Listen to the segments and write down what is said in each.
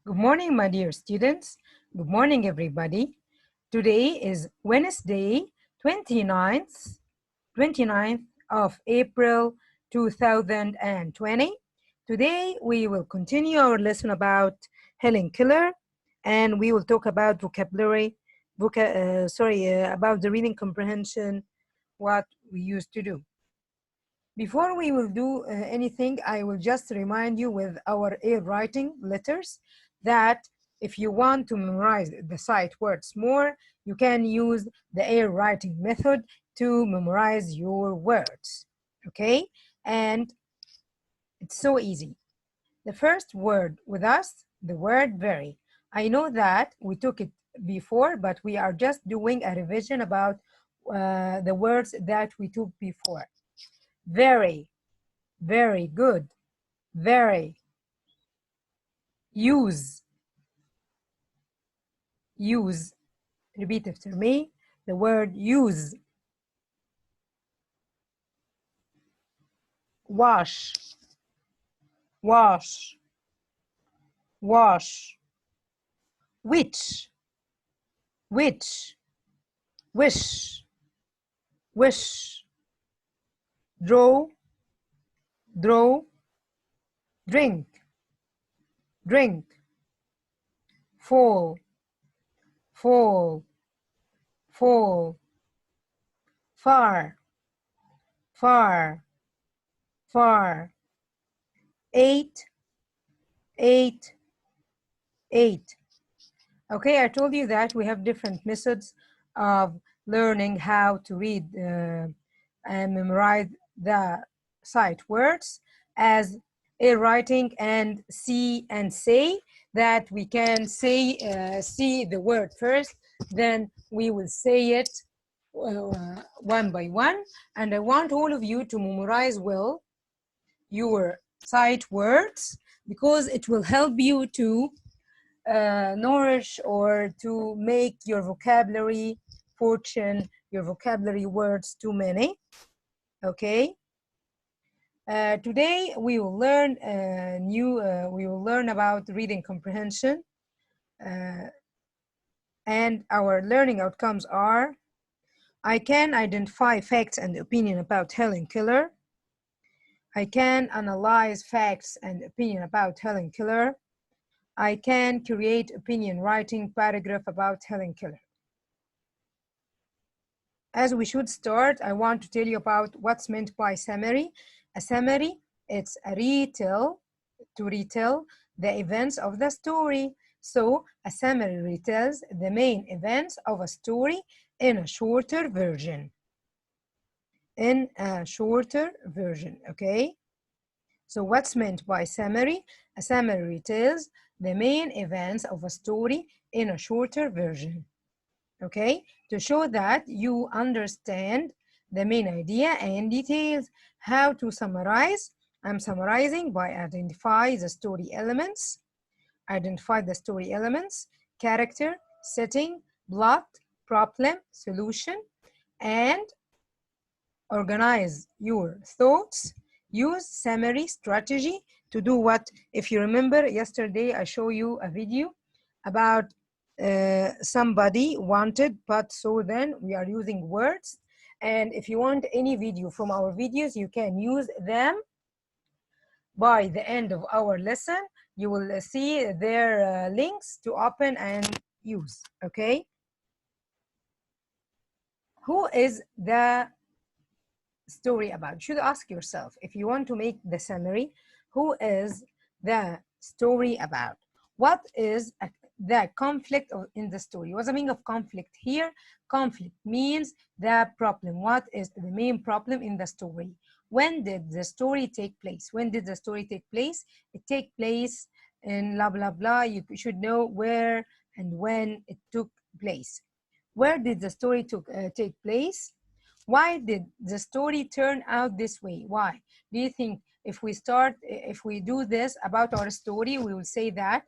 Good morning, my dear students. Good morning, everybody. Today is Wednesday, 29th, 29th of April 2020. Today, we will continue our lesson about Helen Keller, and we will talk about vocabulary, about the reading comprehension, what we used to do. Before we will do anything, I will just remind you with our air writing letters that if you want to memorize the sight words more, you can use the air writing method to memorize your words, okay? And it's so easy. The first word with us, the word very. I know that we took it before, but we are just doing a revision about the words that we took before. Very, very good. Very. Use. Use. Repeat after me. The word use. Wash. Wash. Wash. Which. Which. Wish. Wish. Draw. Draw. Drink. Drink. Fall. Fall. Fall. Far. Far. Far. Eight. Eight. Eight. Okay, I told you that we have different methods of learning how to read and memorize the sight words as air writing and see and say, that we can say see the word first, then we will say it one by one. And I want all of you to memorize well your sight words, because it will help you to nourish or to make your vocabulary fortune, your vocabulary words too many. Okay. Today we will learn we will learn about reading comprehension, and our learning outcomes are: I can identify facts and opinion about Helen Keller. I can analyze facts and opinion about Helen Keller. I can create opinion writing paragraph about Helen Keller. As we should start, I want to tell you about what's meant by summary. A summary, it's a retell, to retell the events of the story. So a summary retells the main events of a story in a shorter version. In a shorter version, okay? So what's meant by summary? A summary retells the main events of a story in a shorter version. Okay, to show that you understand the main idea and details. How to summarize? I'm summarizing by identify the story elements, character, setting, plot, problem, solution, and organize your thoughts. Use summary strategy to do what? If you remember, yesterday I showed you a video about somebody wanted, but so then we are using words. And if you want any video from our videos, you can use them. By the end of our lesson, you will see their links to open and use, okay? Who is the story about? You should ask yourself, if you want to make the summary, who is the story about? What is the conflict in the story? What's the meaning of conflict here? Conflict means the problem. What is the main problem in the story? When did the story take place? When did the story take place? It take place in blah blah blah. You should know where and when it took place. Where did the story take place? Why did the story turn out this way? Why? Do you think if we do this about our story, we will say that?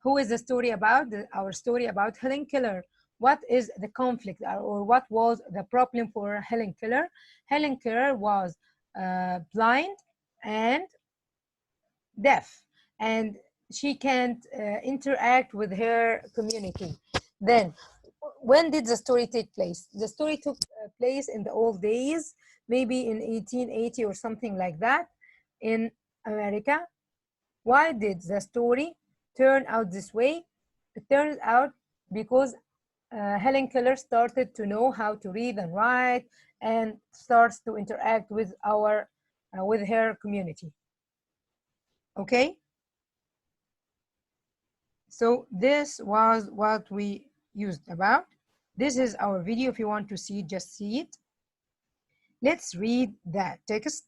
Who is the story about? Our story about Helen Keller. What is the conflict, or what was the problem for Helen Keller? Helen Keller was blind and deaf, and she can't interact with her community. Then, when did the story take place? The story took place in the old days, maybe in 1880 or something like that, in America. Why did the story turn out this way? It turned out because Helen Keller started to know how to read and write and starts to interact with her community. Okay, so this was what we used about. This is our video. If you want to see it, just see it. Let's read that text.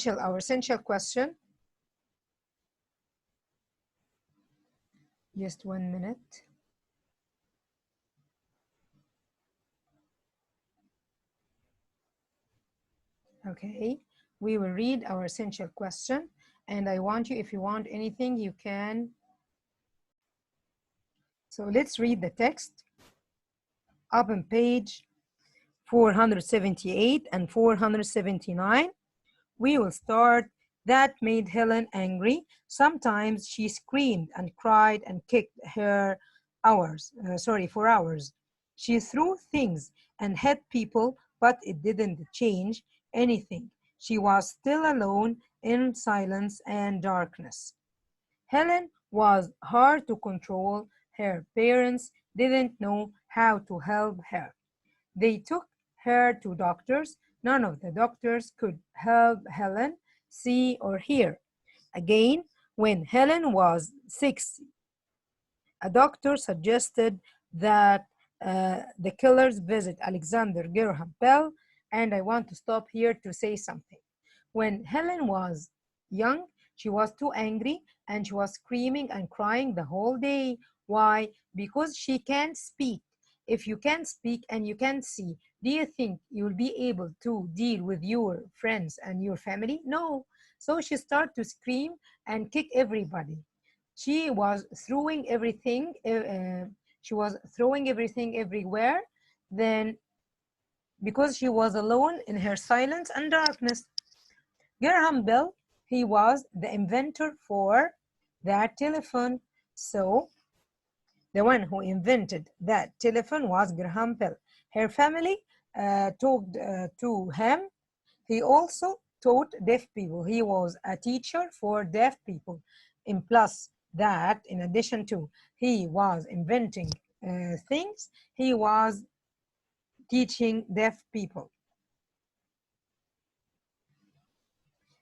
Our essential question. Just 1 minute. Okay, we will read our essential question, and I want you, if you want anything, you can. So let's read the text up on page 478 and 479. We will start. That made Helen angry. Sometimes she screamed and cried and kicked her for hours. She threw things and hit people, but it didn't change anything. She was still alone in silence and darkness. Helen was hard to control. Her parents didn't know how to help her. They took her to doctors. None of the doctors could help Helen see or hear. Again, when Helen was 6, a doctor suggested that the killers visit Alexander Graham Bell, and I want to stop here to say something. When Helen was young, she was too angry and she was screaming and crying the whole day. Why? Because she can't speak. If you can't speak and you can't see, do you think you will be able to deal with your friends and your family? No. So she started to scream and kick everybody. She was throwing everything. She was throwing everything everywhere. Then, because she was alone in her silence and darkness, Graham Bell, he was the inventor for that telephone. So the one who invented that telephone was Graham Bell. Her family talked to him. He also taught deaf people. He was a teacher for deaf people. And plus that, in addition to he was inventing things, he was teaching deaf people.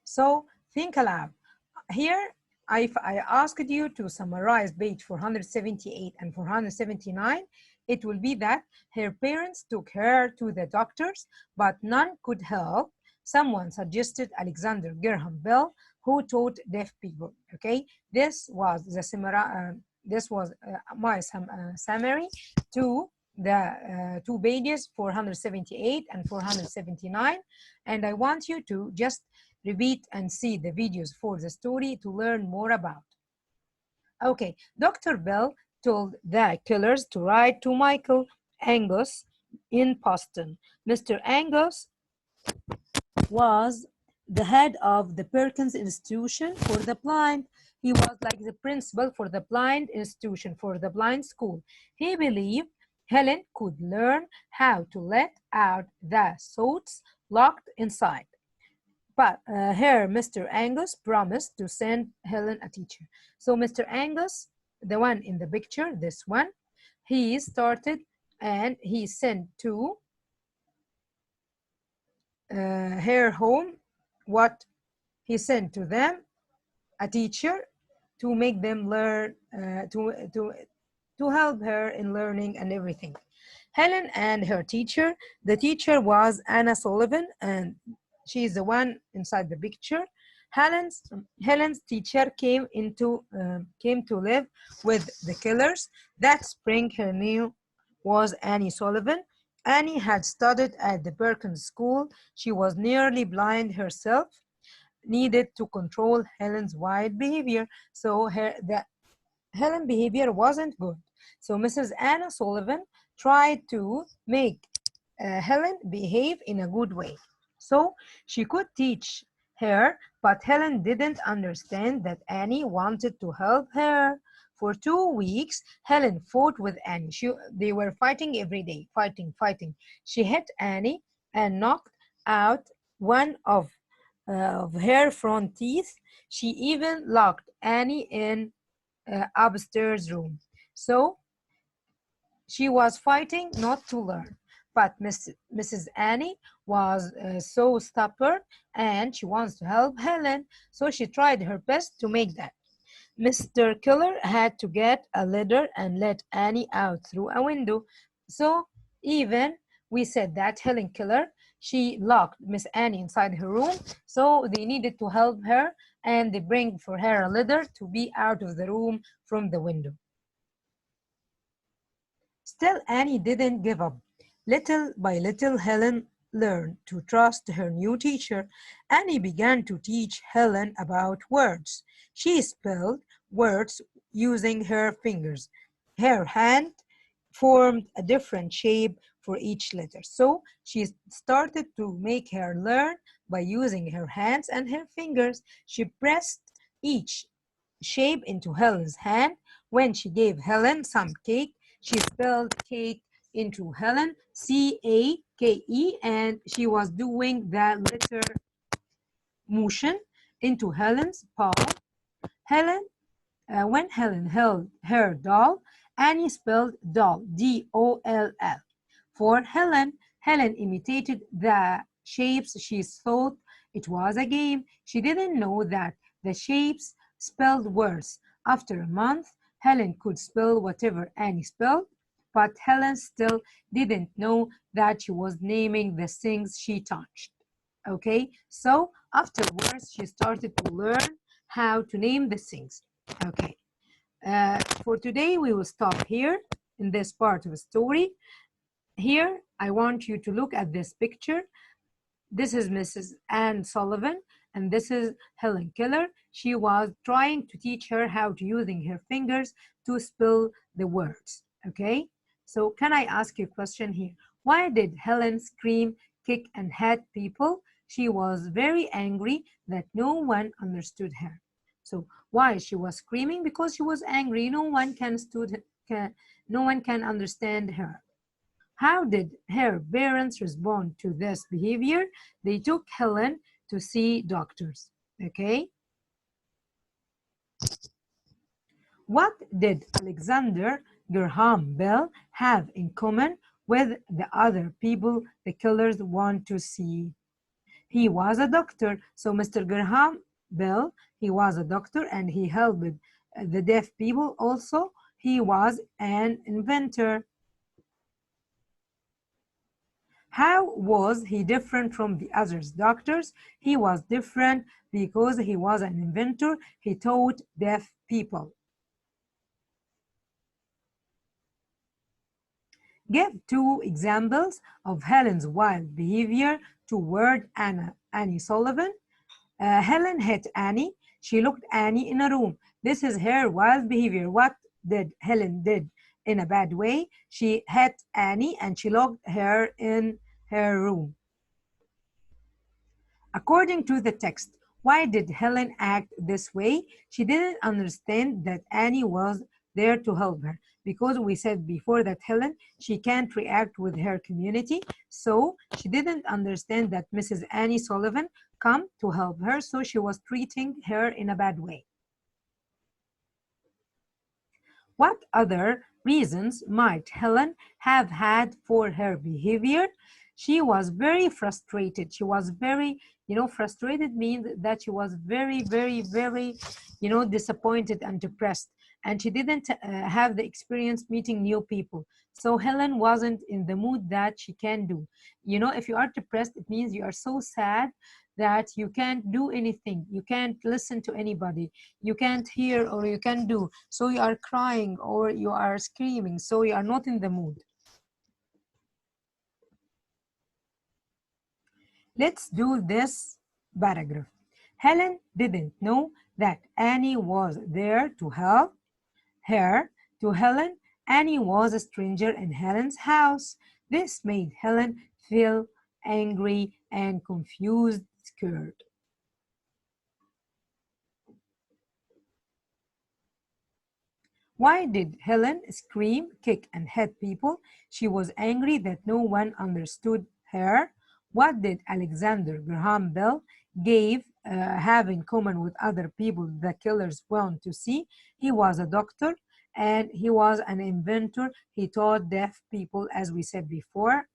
So think aloud. Here, if I asked you to summarize page 478 and 479, it will be that her parents took her to the doctors, but none could help. Someone suggested Alexander Graham Bell, who taught deaf people. Okay, this was my summary to the 2 pages 478 and 479, and I want you to just repeat and see the videos for the story to learn more about. Okay, Dr. Bell told the killers to write to Michael Angus in Boston. Mr. Angus was the head of the Perkins Institution for the Blind. He was like the principal for the blind institution, for the blind school. He believed Helen could learn how to let out the thoughts locked inside. But Mr. Angus promised to send Helen a teacher. So Mr. Angus, the one in the picture, this one, he started and he sent to her home what he sent to them, a teacher, to make them learn, to help her in learning and everything. Helen and her teacher, the teacher was Anna Sullivan, and she's the one inside the picture. Helen's teacher came to live with the killers. That spring, her name was Annie Sullivan. Annie had studied at the Perkins School. She was nearly blind herself, needed to control Helen's wild behavior. So Helen's behavior wasn't good. So Mrs. Anna Sullivan tried to make Helen behave in a good way. So she could teach her, but Helen didn't understand that Annie wanted to help her. For 2 weeks, Helen fought with Annie. They were fighting every day, fighting. She hit Annie and knocked out one of her front teeth. She even locked Annie in upstairs room. So she was fighting not to learn. But Mrs. Annie was so stubborn and she wants to help Helen. So she tried her best to make that. Mr. Keller had to get a ladder and let Annie out through a window. So even we said that Helen Keller, she locked Miss Annie inside her room. So they needed to help her and they bring for her a ladder to be out of the room from the window. Still, Annie didn't give up. Little by little, Helen learned to trust her new teacher. Annie began to teach Helen about words. She spelled words using her fingers. Her hand formed a different shape for each letter. So she started to make her learn by using her hands and her fingers. She pressed each shape into Helen's hand. When she gave Helen some cake, she spelled cake into Helen, C-A-K-E, and she was doing that letter motion into Helen's palm. When Helen held her doll, Annie spelled doll, D-O-L-L. For Helen, Helen imitated the shapes she thought it was a game. She didn't know that the shapes spelled words. After a month, Helen could spell whatever Annie spelled, but Helen still didn't know that she was naming the things she touched. Okay, so afterwards, she started to learn how to name the things. Okay, for today, we will stop here in this part of the story. Here, I want you to look at this picture. This is Mrs. Anne Sullivan, and this is Helen Keller. She was trying to teach her how to using her fingers to spell the words, okay? So can I ask you a question here? Why did Helen scream, kick, and hit people? She was very angry that no one understood her. So why she was screaming? Because she was angry. No one can understand her. How did her parents respond to this behavior? They took Helen to see doctors. Okay. What did Alexander Graham Bell have in common with the other people the killers want to see? He was a doctor. So Mr. Graham Bell, he was a doctor and he helped the deaf people also. He was an inventor. How was he different from the other doctors? He was different because he was an inventor. He taught deaf people. Give 2 examples of Helen's wild behavior toward Annie Sullivan. Helen hit Annie. She locked Annie in a room. This is her wild behavior. What did Helen did in a bad way? She hit Annie and she locked her in her room. According to the text, why did Helen act this way? She didn't understand that Annie was there to help her, because we said before that Helen, she can't react with her community, so she didn't understand that Mrs. Annie Sullivan come to help her, so she was treating her in a bad way. What other reasons might Helen have had for her behavior? She was very frustrated. She was very, frustrated means that she was very, very, very, disappointed and depressed. And she didn't have the experience meeting new people. So Helen wasn't in the mood that she can do. If you are depressed, it means you are so sad that you can't do anything. You can't listen to anybody. You can't hear or you can't do. So you are crying or you are screaming. So you are not in the mood. Let's do this paragraph. Helen didn't know that Annie was there to help her. To Helen, Annie was a stranger in Helen's house. This made Helen feel angry and confused, scared. Why did Helen scream, kick, and hit people? She was angry that no one understood her. What did Alexander Graham Bell have in common with other people the killers want to see? He was a doctor and he was an inventor. He taught deaf people, as we said before.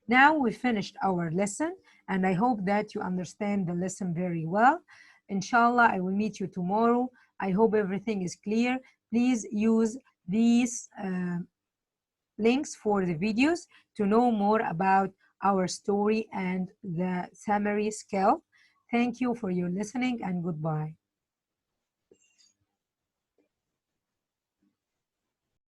Now we finished our lesson, and I hope that you understand the lesson very well. Inshallah, I will meet you tomorrow. I hope everything is clear. Please use these links for the videos to know more about our story and the summary skill. Thank you for your listening, and goodbye.